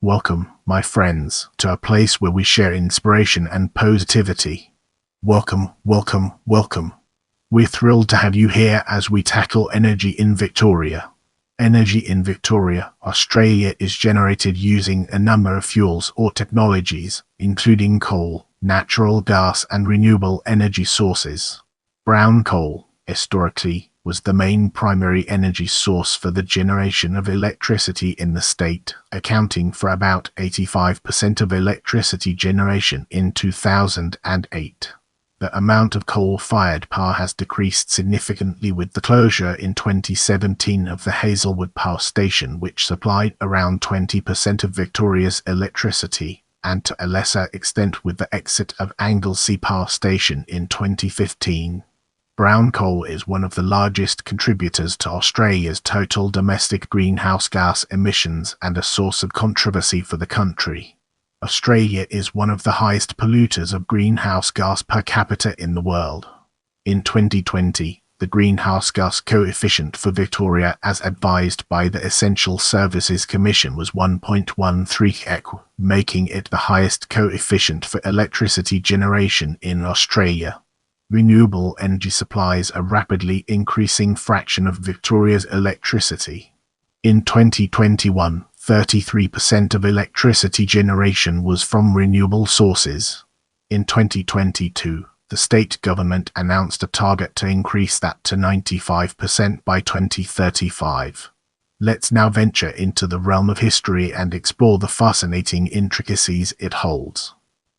Welcome, my friends, to a place where we share inspiration and positivity. Welcome, welcome, welcome. We're thrilled to have you here as we tackle energy in Victoria. Energy in Victoria, Australia is generated using a number of fuels or technologies, including coal, natural gas and renewable energy sources. Brown coal, historically, was the main primary energy source for the generation of electricity in the state, accounting for about 85% of electricity generation in 2008. The amount of coal-fired power has decreased significantly with the closure in 2017 of the Hazelwood power station, which supplied around 20% of Victoria's electricity, and to a lesser extent with the exit of Anglesea power station in 2015. Brown coal is one of the largest contributors to Australia's total domestic greenhouse gas emissions and a source of controversy for the country. Australia is one of the highest polluters of greenhouse gas per capita in the world. In 2020, the greenhouse gas coefficient for Victoria, as advised by the Essential Services Commission, was 1.13, making it the highest coefficient for electricity generation in Australia. Renewable energy supplies a rapidly increasing fraction of Victoria's electricity. In 2021, 33% of electricity generation was from renewable sources. In 2022, the state government announced a target to increase that to 95% by 2035. Let's now venture into the realm of history and explore the fascinating intricacies it holds.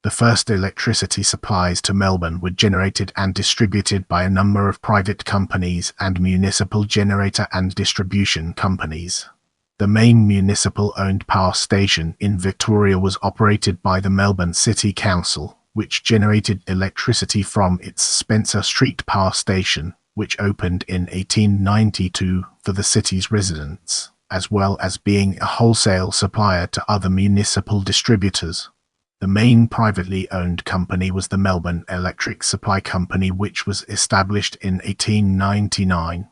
The first electricity supplies to Melbourne were generated and distributed by a number of private companies and municipal generator and distribution companies. The main municipal-owned power station in Victoria was operated by the Melbourne City Council, which generated electricity from its Spencer Street power station, which opened in 1892 for the city's residents, as well as being a wholesale supplier to other municipal distributors. The main privately owned company was the Melbourne Electric Supply Company, which was established in 1899.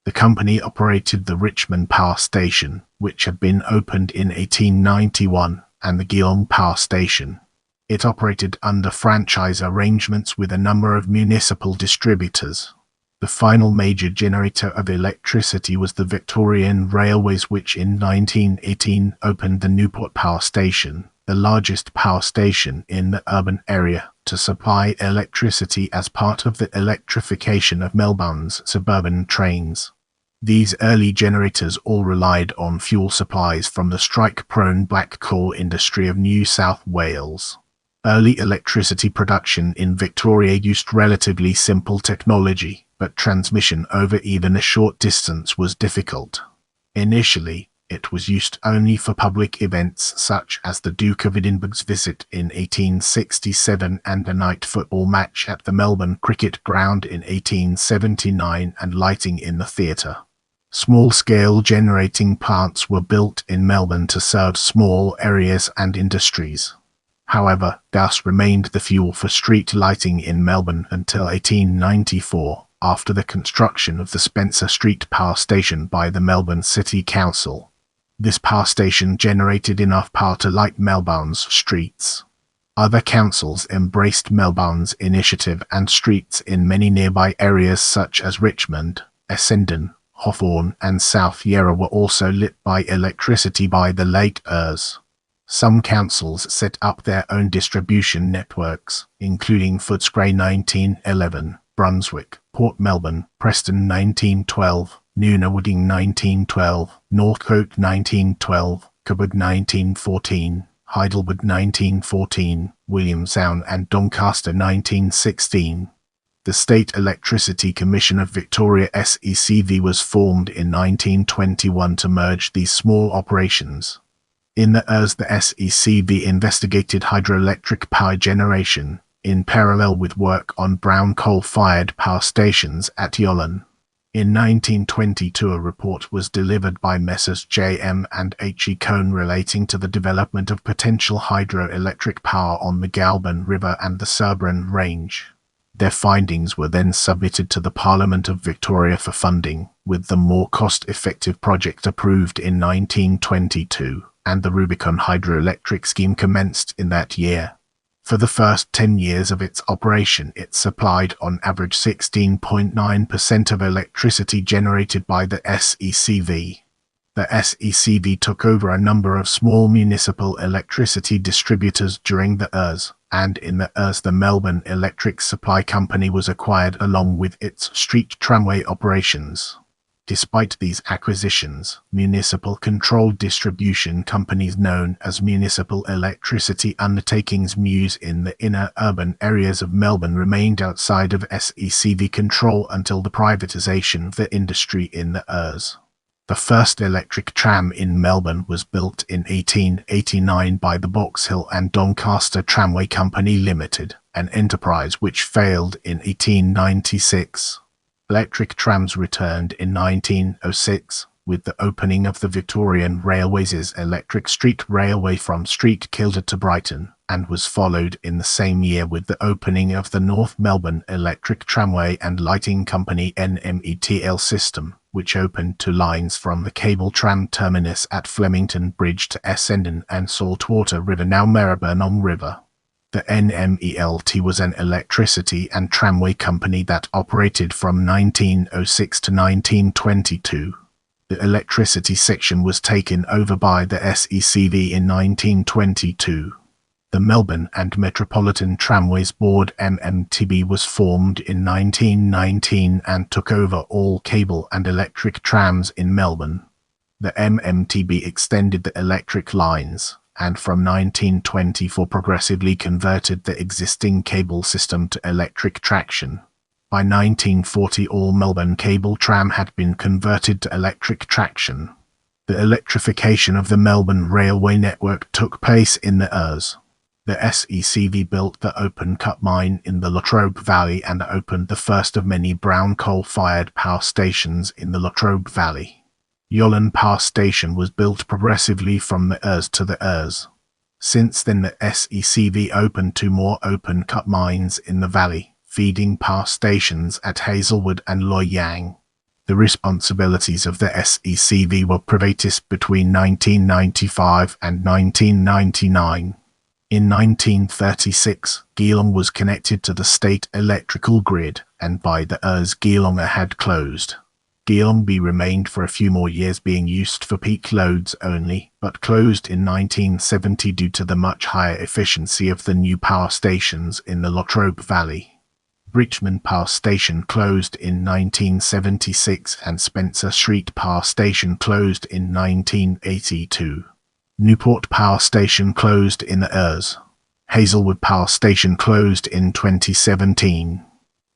The company operated the Richmond Power Station, which had been opened in 1891, and the Geelong Power Station. It operated under franchise arrangements with a number of municipal distributors. The final major generator of electricity was the Victorian Railways, which in 1918 opened the Newport Power Station, the largest power station in the urban area, to supply electricity as part of the electrification of Melbourne's suburban trains. These early generators all relied on fuel supplies from the strike-prone black coal industry of New South Wales. Early electricity production in Victoria used relatively simple technology, but transmission over even a short distance was difficult. Initially, it was used only for public events such as the Duke of Edinburgh's visit in 1867 and a night football match at the Melbourne Cricket Ground in 1879 and lighting in the theatre. Small-scale generating plants were built in Melbourne to serve small areas and industries. However, gas remained the fuel for street lighting in Melbourne until 1894, after the construction of the Spencer Street Power Station by the Melbourne City Council. This power station generated enough power to light Melbourne's streets. Other councils embraced Melbourne's initiative, and streets in many nearby areas such as Richmond, Essendon, Hawthorn and South Yarra were also lit by electricity by the late Ers. Some councils set up their own distribution networks, including Footscray 1911, Brunswick, Port Melbourne, Preston 1912, Nunavut 1912, Northcote 1912, Cabot 1914, Hazelwood 1914, Williamstown and Doncaster 1916. The State Electricity Commission of Victoria SECV was formed in 1921 to merge these small operations. In the Ers, the SECV investigated hydroelectric power generation, in parallel with work on brown coal-fired power stations at Yollan. In 1922 a report was delivered by Messrs J.M. and H.E. Cone relating to the development of potential hydroelectric power on the Goulburn River and the Surburn Range. Their findings were then submitted to the Parliament of Victoria for funding, with the more cost-effective project approved in 1922. and the Rubicon hydroelectric scheme commenced in that year. For the first 10 years of its operation, it supplied on average 16.9% of electricity generated by the SECV. The SECV took over a number of small municipal electricity distributors during the ERS, and in the ERS the Melbourne Electric Supply Company was acquired along with its street tramway operations. Despite these acquisitions, municipal-controlled distribution companies known as Municipal Electricity Undertakings MUS in the inner urban areas of Melbourne remained outside of SECV control until the privatisation of the industry in the ERS. The first electric tram in Melbourne was built in 1889 by the Box Hill and Doncaster Tramway Company Limited, an enterprise which failed in 1896. Electric trams returned in 1906, with the opening of the Victorian Railways' electric street railway from Street Kilda to Brighton, and was followed in the same year with the opening of the North Melbourne Electric Tramway and Lighting Company NMETL system, which opened to lines from the cable tram terminus at Flemington Bridge to Essendon and Saltwater River, now Maribyrnong River. The NMELT was an electricity and tramway company that operated from 1906 to 1922. The electricity section was taken over by the SECV in 1922. The Melbourne and Metropolitan Tramways Board MMTB was formed in 1919 and took over all cable and electric trams in Melbourne. The MMTB extended the electric lines, and from 1924 progressively converted the existing cable system to electric traction. By 1940 all Melbourne cable tram had been converted to electric traction. The electrification of the Melbourne railway network took place in the ERS. The SECV built the open-cut mine in the Latrobe Valley and opened the first of many brown coal-fired power stations in the Latrobe Valley. Yollan Power Station was built progressively from the ERS to the ERS. Since then the SECV opened two more open-cut mines in the valley, feeding power stations at Hazelwood and Loy Yang. The responsibilities of the SECV were privatist between 1995 and 1999. In 1936, Geelong was connected to the state electrical grid, and by the ERS Geelong had closed. Geelong B remained for a few more years being used for peak loads only, but closed in 1970 due to the much higher efficiency of the new power stations in the Latrobe Valley. Richmond Power Station closed in 1976 and Spencer Street Power Station closed in 1982. Newport Power Station closed in the ERS. Hazelwood Power Station closed in 2017.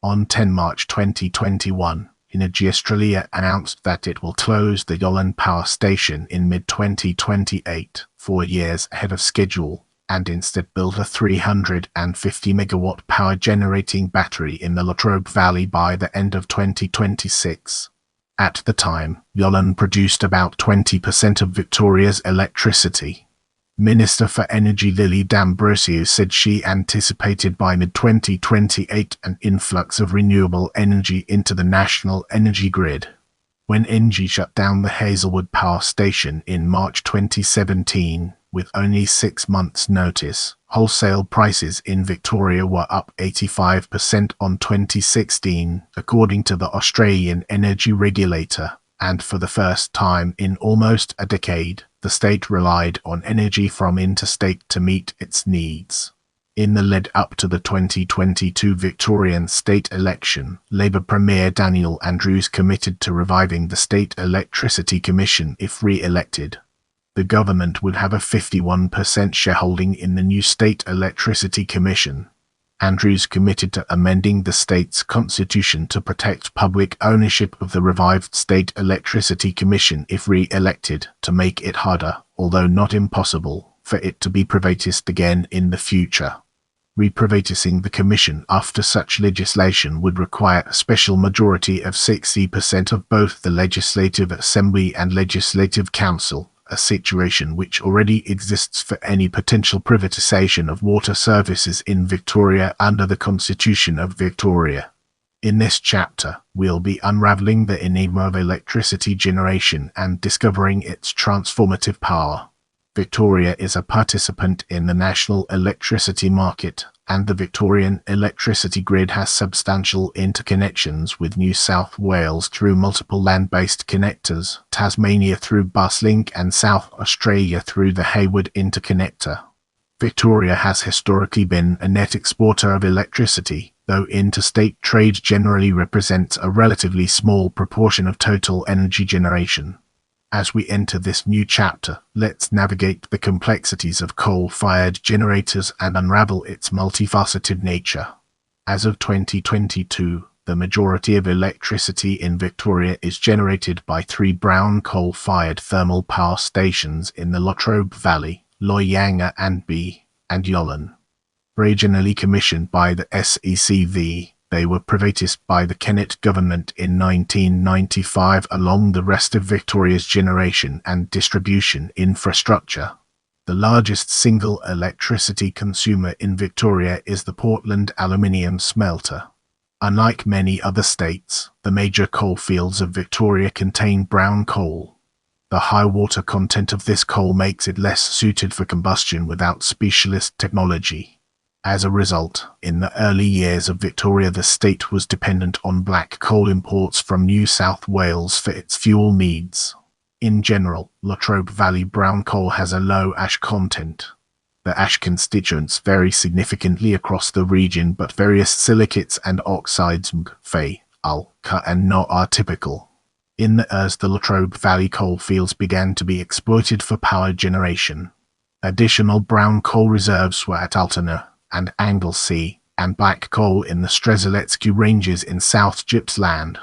On 10 March 2021, Energy Australia announced that it will close the Yollan Power Station in mid-2028, 4 years ahead of schedule, and instead build a 350 megawatt power generating battery in the Latrobe Valley by the end of 2026. At the time, Yollan produced about 20% of Victoria's electricity. Minister for Energy Lily D'Ambrosio said she anticipated by mid-2028 an influx of renewable energy into the national energy grid. When ENGIE shut down the Hazelwood Power Station in March 2017, with only 6 months' notice, wholesale prices in Victoria were up 85% on 2016, according to the Australian energy regulator, and for the first time in almost a decade, the state relied on energy from interstate to meet its needs. In the lead up to the 2022 Victorian state election, Labor Premier Daniel Andrews committed to reviving the State Electricity Commission if re-elected. The government would have a 51% shareholding in the new State Electricity Commission. Andrews committed to amending the state's constitution to protect public ownership of the revived State Electricity Commission if re-elected, to make it harder, although not impossible, for it to be privatist again in the future. Reprivatising the Commission after such legislation would require a special majority of 60% of both the Legislative Assembly and Legislative Council, a situation which already exists for any potential privatisation of water services in Victoria under the Constitution of Victoria. In this chapter, we'll be unravelling the enigma of electricity generation and discovering its transformative power. Victoria is a participant in the national electricity market, and the Victorian electricity grid has substantial interconnections with New South Wales through multiple land-based connectors, Tasmania through Buslink, and South Australia through the Hazelwood interconnector. Victoria has historically been a net exporter of electricity, though interstate trade generally represents a relatively small proportion of total energy generation. As we enter this new chapter, let's navigate the complexities of coal-fired generators and unravel its multifaceted nature. As of 2022, the majority of electricity in Victoria is generated by 3 brown coal-fired thermal power stations in the Latrobe Valley, Loy Yang A and B, and Yollan. Originally commissioned by the SECV, they were privatised by the Kennett government in 1995 along the rest of Victoria's generation and distribution infrastructure. The largest single electricity consumer in Victoria is the Portland aluminium smelter. Unlike many other states, the major coal fields of Victoria contain brown coal. The high water content of this coal makes it less suited for combustion without specialist technology. As a result, in the early years of Victoria, the state was dependent on black coal imports from New South Wales for its fuel needs. In general, Latrobe Valley brown coal has a low ash content. The ash constituents vary significantly across the region, but various silicates and oxides Mg, Fe, Al, Ca and No are typical. In the eras, the Latrobe Valley coal fields began to be exploited for power generation. Additional brown coal reserves were at Altona and Anglesea, and black coal in the Strzelecki Ranges in South Gippsland.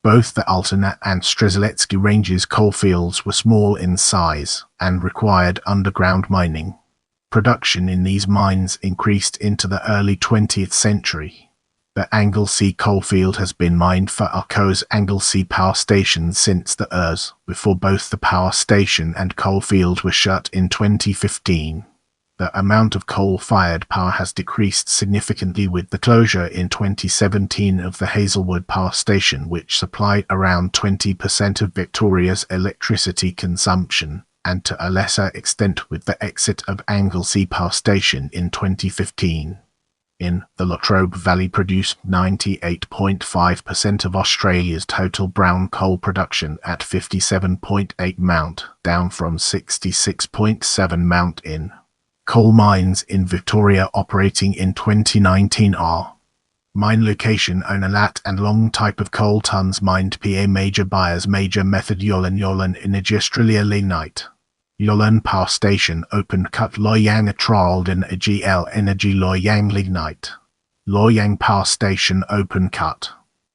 Both the Altona and Strzelecki Ranges coalfields were small in size and required underground mining. Production in these mines increased into the early 20th century. The Anglesea coalfield has been mined for Alcoa's Anglesea power station since the ERS, before both the power station and coalfield were shut in 2015. The amount of coal-fired power has decreased significantly with the closure in 2017 of the Hazelwood power station, which supplied around 20% of Victoria's electricity consumption, and to a lesser extent with the exit of Anglesea power station in 2015. The Latrobe Valley produced 98.5% of Australia's total brown coal production at 57.8 Mount, down from 66.7 Mount in. Coal mines in Victoria operating in 2019 are: mine location Onalat and long type of coal tons mined PA major buyers major method Yollan Energistralia lignite. Yollan power station open cut Loy Yang A trialled in a GL Energy Loy Yang lignite. Loy Yang power station open cut.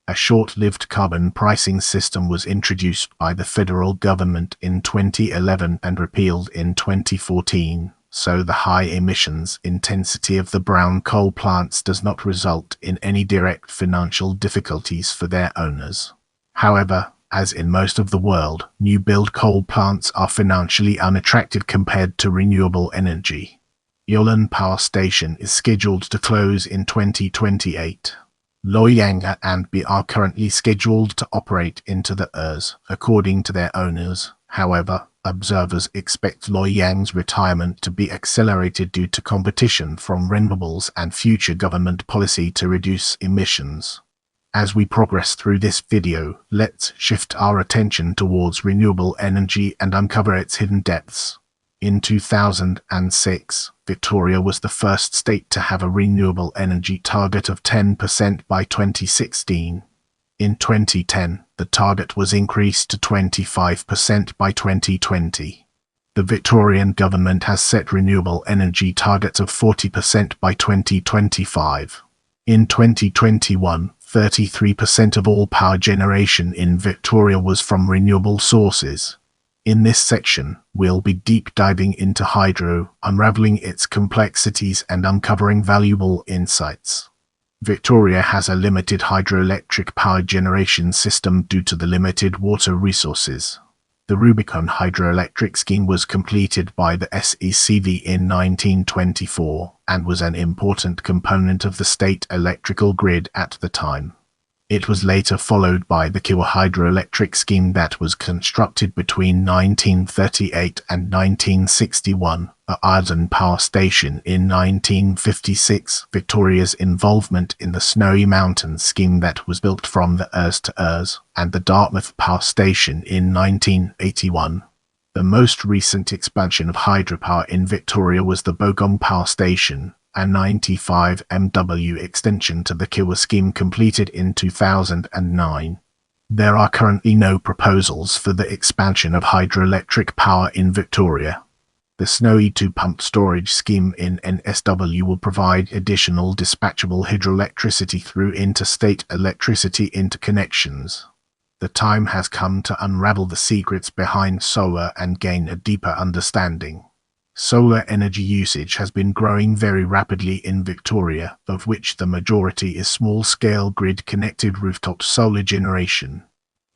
A short-lived carbon pricing system was introduced by the federal government in 2011 and repealed in 2014. So the high emissions intensity of the brown coal plants does not result in any direct financial difficulties for their owners. However, as in most of the world, new-build coal plants are financially unattractive compared to renewable energy. Yollan Power Station is scheduled to close in 2028. Loy Yang A and B are currently scheduled to operate into the ERS, according to their owners. However, observers expect Loy Yang's retirement to be accelerated due to competition from renewables and future government policy to reduce emissions. As we progress through this video, let's shift our attention towards renewable energy and uncover its hidden depths. In 2006, Victoria was the first state to have a renewable energy target of 10% by 2016. In 2010, the target was increased to 25% by 2020. The Victorian government has set renewable energy targets of 40% by 2025. In 2021, 33% of all power generation in Victoria was from renewable sources. In this section, we'll be deep diving into hydro, unraveling its complexities and uncovering valuable insights. Victoria has a limited hydroelectric power generation system due to the limited water resources. The Rubicon hydroelectric scheme was completed by the SECV in 1924 and was an important component of the state electrical grid at the time. It was later followed by the Kiowa hydroelectric scheme that was constructed between 1938 and 1961, at Arden Power Station in 1956, Victoria's involvement in the Snowy Mountains scheme that was built from the Ers to Ers, and the Dartmouth Power Station in 1981. The most recent expansion of hydropower in Victoria was the Bogong Power Station, a 95 MW extension to the Kiowa scheme completed in 2009. There are currently no proposals for the expansion of hydroelectric power in Victoria. The Snowy 2-pump storage scheme in NSW will provide additional dispatchable hydroelectricity through interstate electricity interconnections. The time has come to unravel the secrets behind solar and gain a deeper understanding. Solar energy usage has been growing very rapidly in Victoria, of which the majority is small-scale grid-connected rooftop solar generation.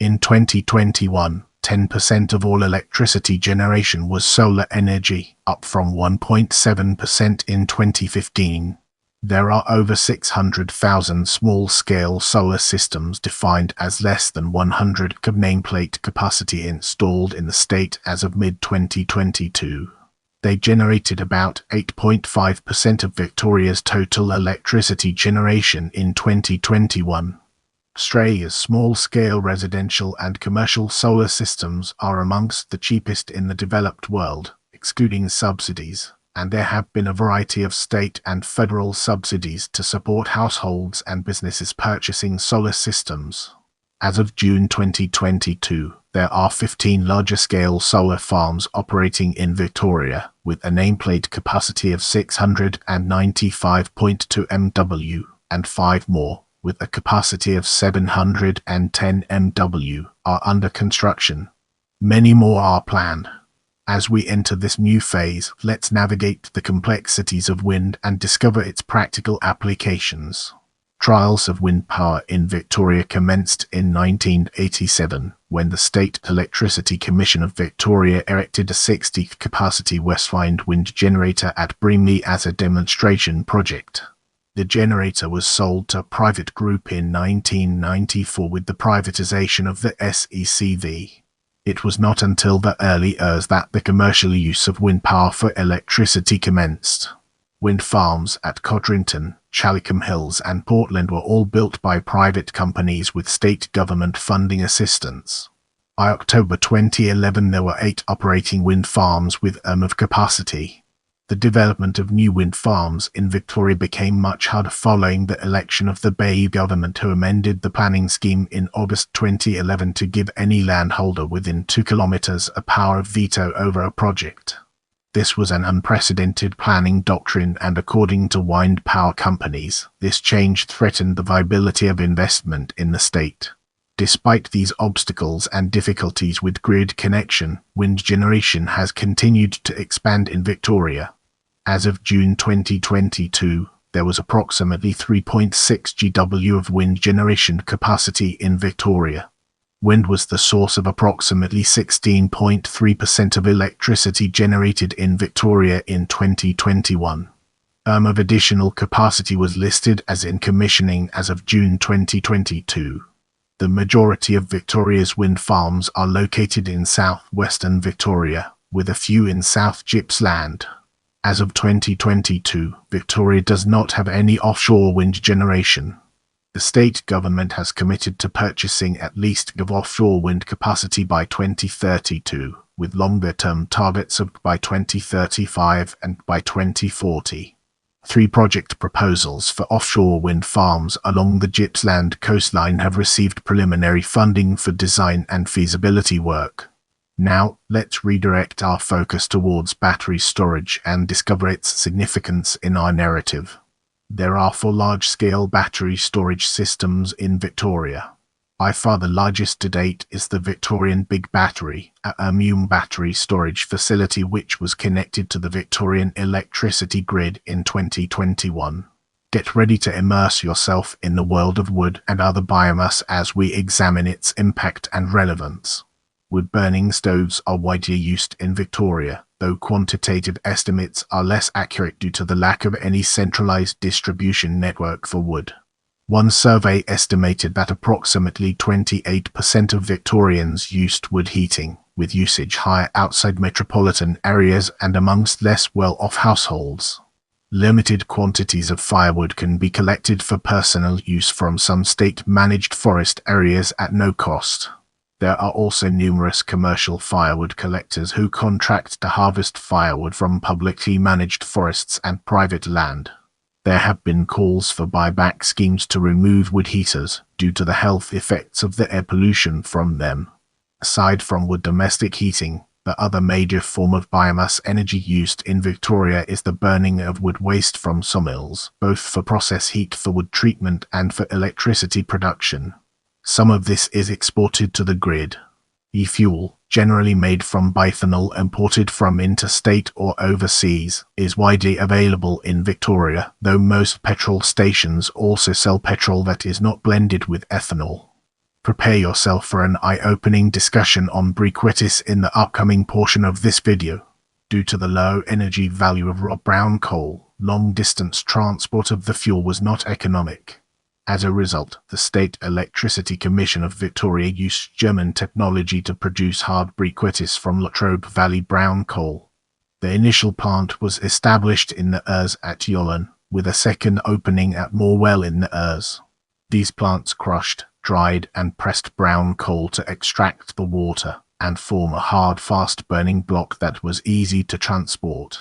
In 2021, 10% of all electricity generation was solar energy, up from 1.7% in 2015. There are over 600,000 small-scale solar systems defined as less than 100 kW nameplate capacity installed in the state as of mid-2022. They generated about 8.5% of Victoria's total electricity generation in 2021. Australia's small-scale residential and commercial solar systems are amongst the cheapest in the developed world, excluding subsidies, and there have been a variety of state and federal subsidies to support households and businesses purchasing solar systems. As of June 2022, there are 15 larger-scale solar farms operating in Victoria, with a nameplate capacity of 695.2 MW, and 5 more, with a capacity of 710 MW, are under construction. Many more are planned. As we enter this new phase, let's navigate the complexities of wind and discover its practical applications. Trials of wind power in Victoria commenced in 1987, when the State Electricity Commission of Victoria erected a 60-capacity Westwind wind generator at Brimley as a demonstration project. The generator was sold to a private group in 1994 with the privatisation of the SECV. It was not until the early years that the commercial use of wind power for electricity commenced. Wind farms at Codrington, Chalicum Hills and Portland were all built by private companies with state government funding assistance. By October 2011 there were 8 operating wind farms with of capacity. The development of new wind farms in Victoria became much harder following the election of the Bay government, who amended the planning scheme in August 2011 to give any landholder within 2 kilometres a power of veto over a project. This was an unprecedented planning doctrine, and according to wind power companies, this change threatened the viability of investment in the state. Despite these obstacles and difficulties with grid connection, wind generation has continued to expand in Victoria. As of June 2022, there was approximately 3.6 GW of wind generation capacity in Victoria. Wind was the source of approximately 16.3% of electricity generated in Victoria in 2021. Of additional capacity was listed as in commissioning as of June 2022. The majority of Victoria's wind farms are located in southwestern Victoria, with a few in South Gippsland. As of 2022, Victoria does not have any offshore wind generation. The state government has committed to purchasing at least of offshore wind capacity by 2032, with longer-term targets of by 2035 and by 2040. 3 project proposals for offshore wind farms along the Gippsland coastline have received preliminary funding for design and feasibility work. Now, let's redirect our focus towards battery storage and discover its significance in our narrative. There are 4 large-scale battery storage systems in Victoria. By far the largest to date is the Victorian Big Battery, a battery storage facility which was connected to the Victorian electricity grid in 2021. Get ready to immerse yourself in the world of wood and other biomass as we examine its impact and relevance. Wood-burning stoves are widely used in Victoria, though quantitative estimates are less accurate due to the lack of any centralized distribution network for wood. One survey estimated that approximately 28% of Victorians used wood heating, with usage higher outside metropolitan areas and amongst less well-off households. Limited quantities of firewood can be collected for personal use from some state-managed forest areas at no cost. There are also numerous commercial firewood collectors who contract to harvest firewood from publicly managed forests and private land. There have been calls for buyback schemes to remove wood heaters due to the health effects of the air pollution from them. Aside from wood domestic heating, the other major form of biomass energy used in Victoria is the burning of wood waste from sawmills, both for process heat for wood treatment and for electricity production. Some of this is exported to the grid. E-fuel, generally made from bioethanol imported from interstate or overseas, is widely available in Victoria, though most petrol stations also sell petrol that is not blended with ethanol. Prepare yourself for an eye-opening discussion on briquettis in the upcoming portion of this video. Due to the low energy value of raw brown coal, long-distance transport of the fuel was not economic. As a result, the State Electricity Commission of Victoria used German technology to produce hard briquettis from Latrobe Valley brown coal. The initial plant was established in the Ers at Yollen, with a second opening at Morwell in the Ers. These plants crushed, dried and pressed brown coal to extract the water and form a hard, fast-burning block that was easy to transport.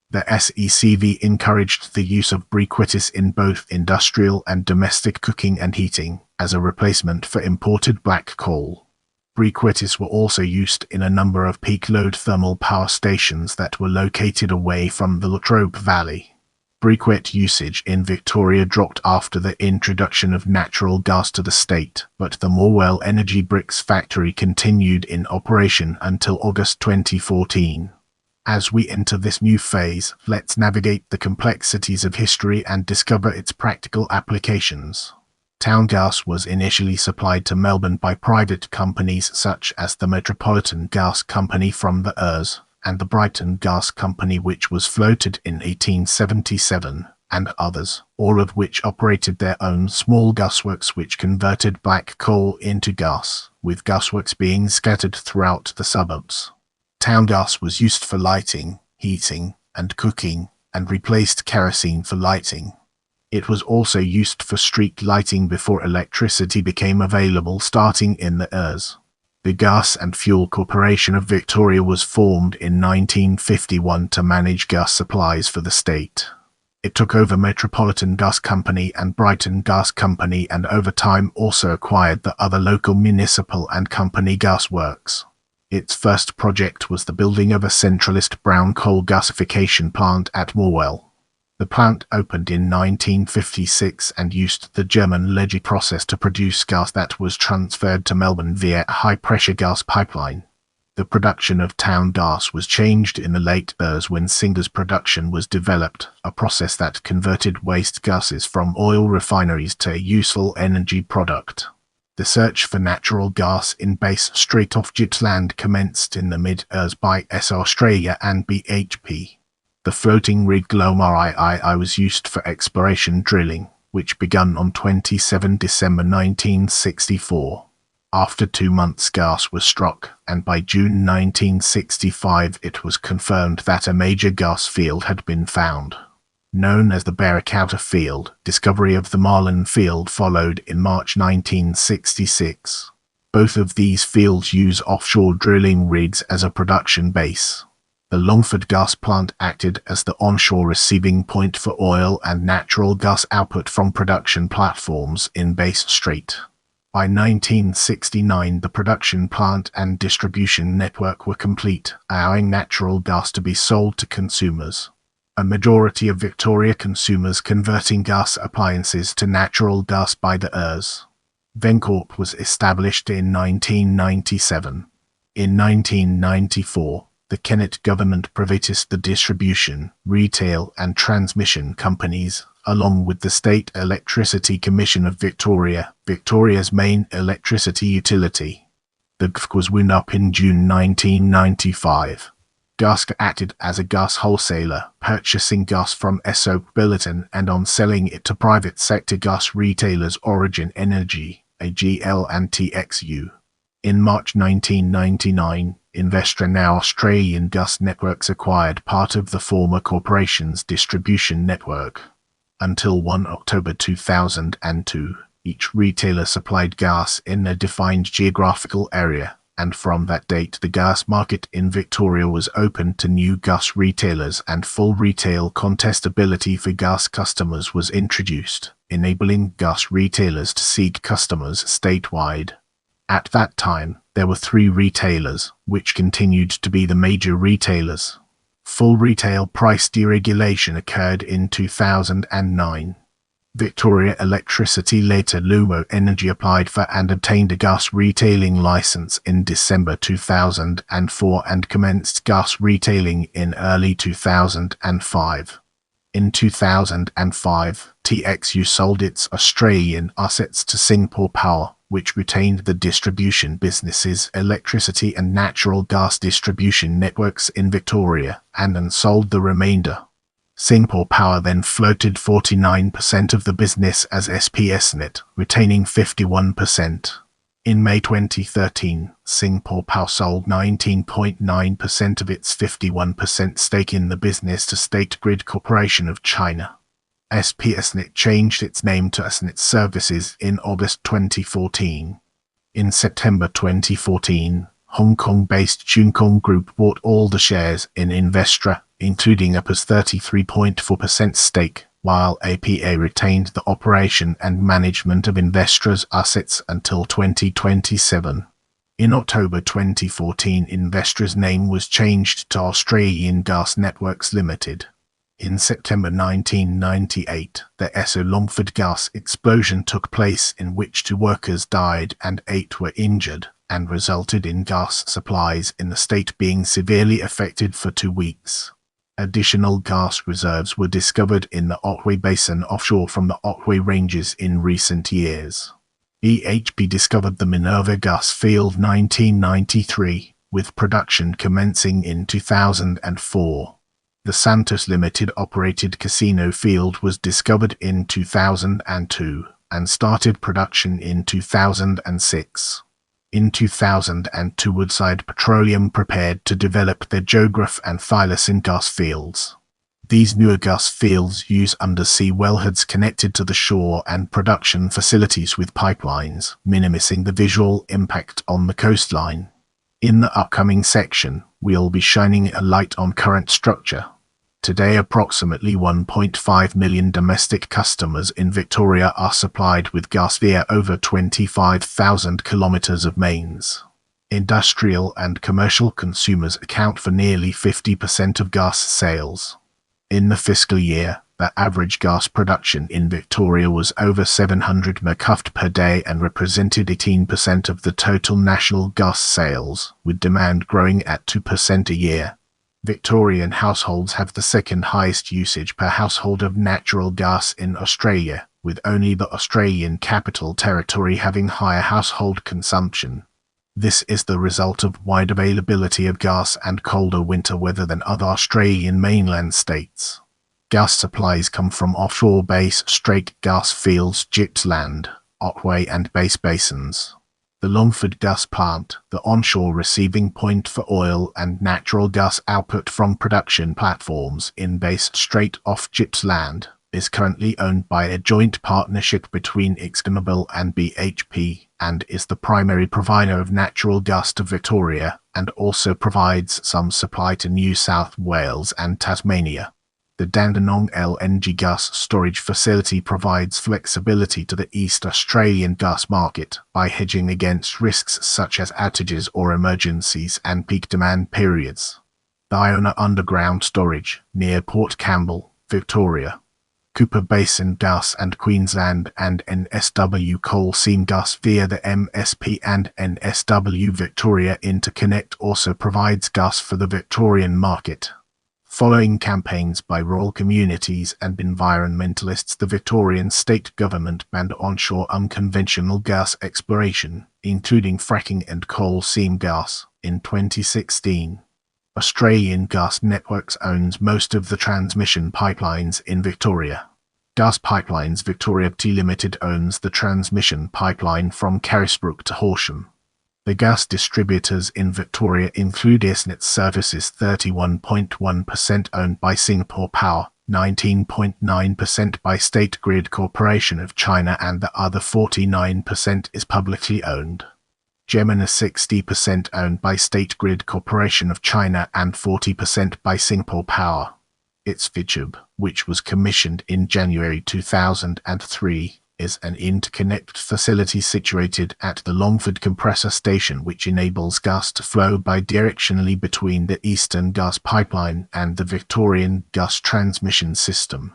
The SECV encouraged the use of briquettis in both industrial and domestic cooking and heating, as a replacement for imported black coal. Briquettis were also used in a number of peak-load thermal power stations that were located away from the Latrobe Valley. Briquette usage in Victoria dropped after the introduction of natural gas to the state, but the Morwell Energy Bricks factory continued in operation until August 2014. As we enter this new phase, let's navigate the complexities of history and discover its practical applications. Town gas was initially supplied to Melbourne by private companies such as the Metropolitan Gas Company from the Ers, and the Brighton Gas Company, which was floated in 1877, and others, all of which operated their own small gasworks which converted black coal into gas, with gasworks being scattered throughout the suburbs. Town gas was used for lighting, heating, and cooking, and replaced kerosene for lighting. It was also used for street lighting before electricity became available starting in the Ers. The Gas and Fuel Corporation of Victoria was formed in 1951 to manage gas supplies for the state. It took over Metropolitan Gas Company and Brighton Gas Company, and over time also acquired the other local municipal and company gas works. Its first project was the building of a centralist brown coal gasification plant at Morwell. The plant opened in 1956 and used the German Legi process to produce gas that was transferred to Melbourne via a high-pressure gas pipeline. The production of town gas was changed in the late Ers when syngas production was developed, a process that converted waste gases from oil refineries to a useful energy product. The search for natural gas in Bass Strait off Gippsland commenced in the mid-Ers by S Australia and BHP. The floating rig Glomar was used for exploration drilling, which began on 27 December 1964. After 2 months gas was struck, and by June 1965 it was confirmed that a major gas field had been found. Known as the Barracuda Field, discovery of the Marlin Field followed in March 1966. Both of these fields use offshore drilling rigs as a production base. The Longford gas plant acted as the onshore receiving point for oil and natural gas output from production platforms in Bass Strait. By 1969, the production plant and distribution network were complete, allowing natural gas to be sold to consumers. A majority of Victoria consumers converting gas appliances to natural gas by the Ers. Vencorp was established in 1997. In 1994, the Kennett government privatised the distribution, retail and transmission companies, along with the State Electricity Commission of Victoria, Victoria's main electricity utility. The GF was wound up in June 1995. Gaska acted as a gas wholesaler, purchasing gas from Esso Billiton and on selling it to private sector gas retailers Origin Energy, AGL and TXU. In March 1999, Investra, now Australian Gas Networks, acquired part of the former corporation's distribution network. Until 1 October 2002, each retailer supplied gas in a defined geographical area, and from that date the gas market in Victoria was open to new gas retailers and full retail contestability for gas customers was introduced, enabling gas retailers to seek customers statewide. At that time, there were 3 retailers, which continued to be the major retailers. Full retail price deregulation occurred in 2009. Victoria Electricity, later Lumo Energy, applied for and obtained a gas retailing license in December 2004 and commenced gas retailing in early 2005. In 2005, TXU sold its Australian assets to Singapore Power, which retained the distribution businesses electricity and natural gas distribution networks in Victoria, and then sold the remainder. Singapore Power then floated 49% of the business as SPSnet, retaining 51%. In May 2013, Singapore Power sold 19.9% of its 51% stake in the business to State Grid Corporation of China. SPSnet changed its name to ASNet Services in August 2014. In September 2014, Hong Kong-based Chunkong Group bought all the shares in Investra, including UPA's 33.4% stake, while APA retained the operation and management of Investra's assets until 2027. In October 2014, Investra's name was changed to Australian Gas Networks Limited. In September 1998, the Esso Longford gas explosion took place, in which 2 workers died and 8 were injured, and resulted in gas supplies in the state being severely affected for 2 weeks. Additional gas reserves were discovered in the Otway Basin offshore from the Otway Ranges in recent years. BHP discovered the Minerva gas field 1993, with production commencing in 2004. The Santos Limited-operated Casino field was discovered in 2002 and started production in 2006. In 2002, Woodside Petroleum prepared to develop their Geograph and Thylacine gas fields. These newer gas fields use undersea wellheads connected to the shore and production facilities with pipelines, minimizing the visual impact on the coastline. In the upcoming section, we'll be shining a light on current structure. Today, approximately 1.5 million domestic customers in Victoria are supplied with gas via over 25,000 kilometres of mains. Industrial and commercial consumers account for nearly 50% of gas sales. In the fiscal year, the average gas production in Victoria was over 700 MCF per day and represented 18% of the total national gas sales, with demand growing at 2% a year. Victorian households have the second highest usage per household of natural gas in Australia, with only the Australian Capital Territory having higher household consumption. This is the result of wide availability of gas and colder winter weather than other Australian mainland states. Gas supplies come from offshore base straight gas fields, Gippsland, Otway and Bass Basins. The Longford gas plant, the onshore receiving point for oil and natural gas output from production platforms in Bass Strait off Gippsland, is currently owned by a joint partnership between ExxonMobil and BHP, and is the primary provider of natural gas to Victoria, and also provides some supply to New South Wales and Tasmania. The Dandenong LNG gas storage facility provides flexibility to the East Australian gas market by hedging against risks such as outages or emergencies and peak demand periods. The Iona Underground Storage, near Port Campbell, Victoria. Cooper Basin Gas and Queensland and NSW Coal Seam Gas via the MSP and NSW Victoria Interconnect also provides gas for the Victorian market. Following campaigns by rural communities and environmentalists, the Victorian state government banned onshore unconventional gas exploration, including fracking and coal seam gas, in 2016. Australian Gas Networks owns most of the transmission pipelines in Victoria. Gas Pipelines Victoria Pty Limited owns the transmission pipeline from Carisbrook to Horsham. The gas distributors in Victoria include EastNet Services 31.1% owned by Singapore Power, 19.9% by State Grid Corporation of China, and the other 49% is publicly owned. Gemina 60% owned by State Grid Corporation of China and 40% by Singapore Power. Its VIGIB, which was commissioned in January 2003, is an interconnect facility situated at the Longford Compressor Station, which enables gas to flow bidirectionally between the Eastern Gas Pipeline and the Victorian Gas Transmission System.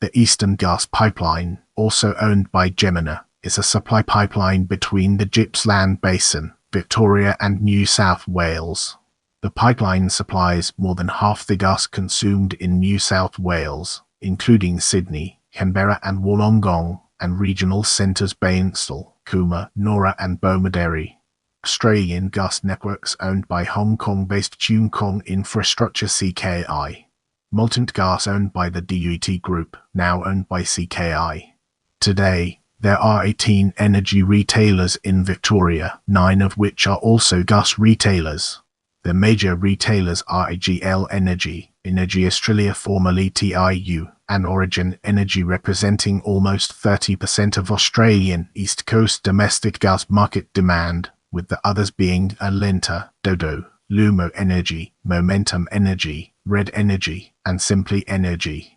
The Eastern Gas Pipeline, also owned by Gemina, is a supply pipeline between the Gippsland Basin, Victoria and New South Wales. The pipeline supplies more than half the gas consumed in New South Wales, including Sydney, Canberra and Wollongong, and regional centres Bairnsdale, Cooma, Nora and Bomaderry. Australian Gas Networks owned by Hong Kong-based Chung Kong Infrastructure CKI. Molten Gas owned by the DUT Group, now owned by CKI. Today, there are 18 energy retailers in Victoria, 9 of which are also gas retailers. The major retailers are AGL Energy, Energy Australia formerly TIU, and Origin Energy, representing almost 30% of Australian East Coast domestic gas market demand, with the others being Alenta, Dodo, Lumo Energy, Momentum Energy, Red Energy, and Simply Energy.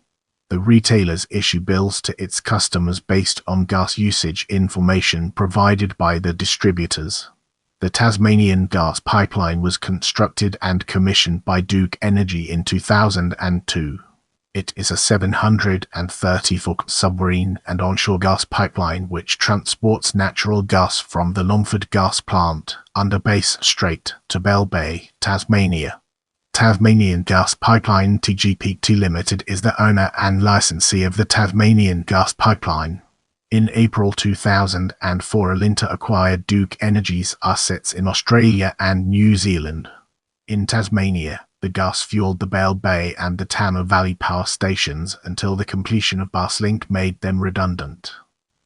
The retailers issue bills to its customers based on gas usage information provided by the distributors. The Tasmanian Gas Pipeline was constructed and commissioned by Duke Energy in 2002. It is a 730-foot submarine and onshore gas pipeline which transports natural gas from the Longford Gas Plant, under Bass Strait, to Bell Bay, Tasmania. Tasmanian Gas Pipeline TGPT Limited is the owner and licensee of the Tasmanian Gas Pipeline. In April 2004, Alenta acquired Duke Energy's assets in Australia and New Zealand. In Tasmania, the gas fueled the Bell Bay and the Tama Valley power stations until the completion of Basslink made them redundant.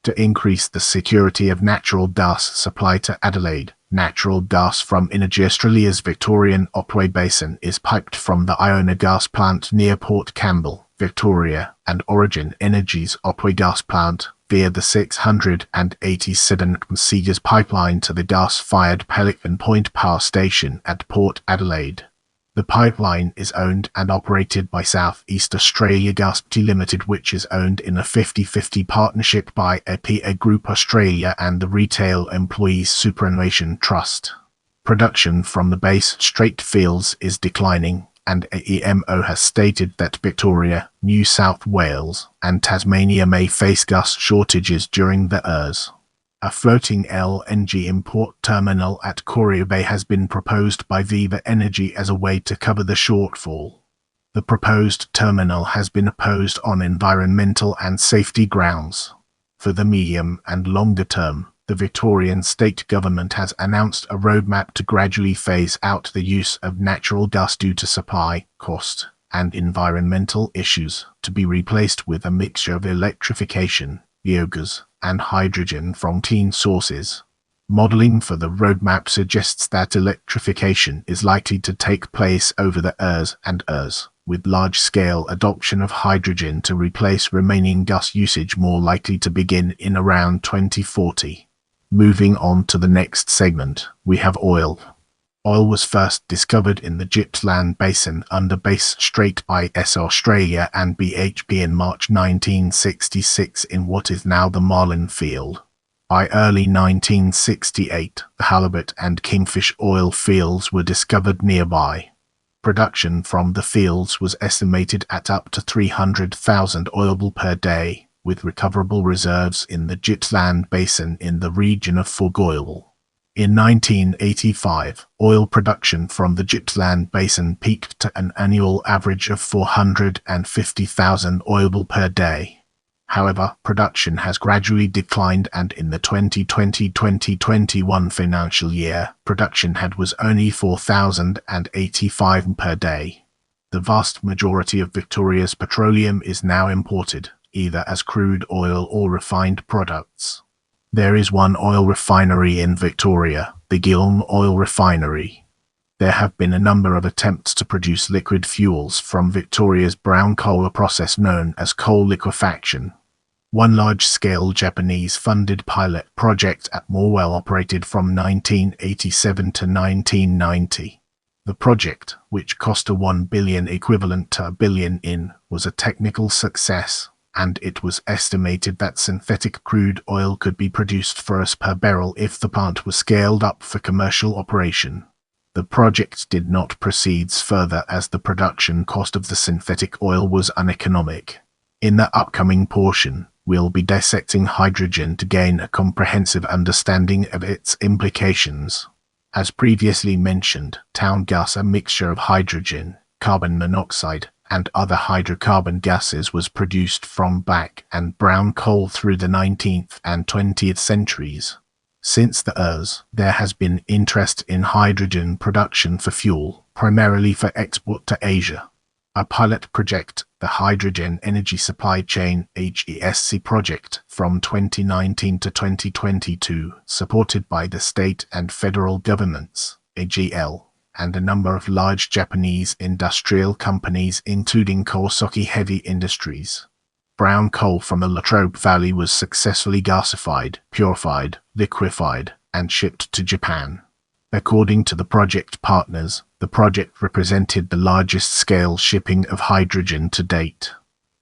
To increase the security of natural gas supply to Adelaide, natural gas from Energy Australia's Victorian Otway Basin is piped from the Iona Gas Plant near Port Campbell, Victoria, and Origin Energy's Otway Gas Plant via the 687 Cedars pipeline to the gas-fired Pelican Point Power Station at Port Adelaide. The pipeline is owned and operated by South East Australia Gas Pty Limited, which is owned in a 50-50 partnership by APA Group Australia and the Retail Employees Superannuation Trust. Production from the Bass Strait fields is declining, and AEMO has stated that Victoria, New South Wales, and Tasmania may face gas shortages during the ERS. A floating LNG import terminal at Corio Bay has been proposed by Viva Energy as a way to cover the shortfall. The proposed terminal has been opposed on environmental and safety grounds. For the medium and longer term, the Victorian state government has announced a roadmap to gradually phase out the use of natural gas due to supply, cost, and environmental issues, to be replaced with a mixture of electrification, biogas, and hydrogen from clean sources. Modelling for the roadmap suggests that electrification is likely to take place over the ERS and ERS, with large-scale adoption of hydrogen to replace remaining gas usage more likely to begin in around 2040. Moving on to the next segment, we have oil. Oil was first discovered in the Gippsland Basin under Bass Strait by S Australia and BHP in March 1966 in what is now the Marlin Field. By early 1968, the halibut and kingfish oil fields were discovered nearby. Production from the fields was estimated at up to 300,000 oil barrels per day, with recoverable reserves in the Gippsland Basin in the region of Fogoil. In 1985, oil production from the Gippsland Basin peaked to an annual average of 450,000 oil barrels per day. However, production has gradually declined, and in the 2020-2021 financial year, production was only 4,085 per day. The vast majority of Victoria's petroleum is now imported, either as crude oil or refined products. There is one oil refinery in Victoria, the Giln Oil Refinery. There have been a number of attempts to produce liquid fuels from Victoria's brown coal, a process known as coal liquefaction. One large-scale Japanese-funded pilot project at Morwell operated from 1987 to 1990. The project, which cost $1 billion equivalent to $1 billion, was a technical success, and it was estimated that synthetic crude oil could be produced for us per barrel if the plant was scaled up for commercial operation. The project did not proceed further as the production cost of the synthetic oil was uneconomic. In the upcoming portion, we'll be dissecting hydrogen to gain a comprehensive understanding of its implications. As previously mentioned, town gas, a mixture of hydrogen, carbon monoxide, and other hydrocarbon gases, was produced from black and brown coal through the 19th and 20th centuries. Since the ERS, there has been interest in hydrogen production for fuel, primarily for export to Asia. A pilot project, the Hydrogen Energy Supply Chain (HESC) project, from 2019 to 2022, supported by the state and federal governments, AGL, and a number of large Japanese industrial companies including Kawasaki Heavy Industries. Brown coal from the Latrobe Valley was successfully gasified, purified, liquefied, and shipped to Japan. According to the project partners, the project represented the largest scale shipping of hydrogen to date.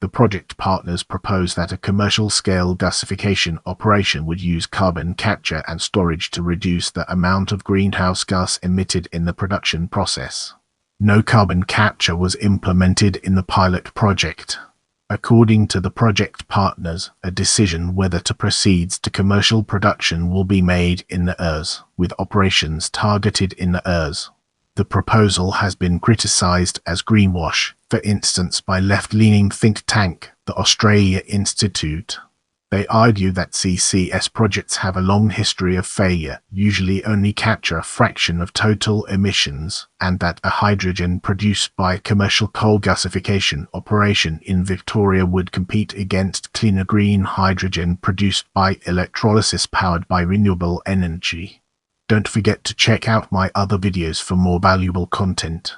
The project partners propose that a commercial-scale gasification operation would use carbon capture and storage to reduce the amount of greenhouse gas emitted in the production process. No carbon capture was implemented in the pilot project. According to the project partners, a decision whether to proceed to commercial production will be made in the ERS, with operations targeted in the ERS. The proposal has been criticised as greenwash, for instance by left-leaning think tank, the Australia Institute. They argue that CCS projects have a long history of failure, usually only capture a fraction of total emissions, and that a hydrogen produced by a commercial coal gasification operation in Victoria would compete against cleaner green hydrogen produced by electrolysis powered by renewable energy. Don't forget to check out my other videos for more valuable content.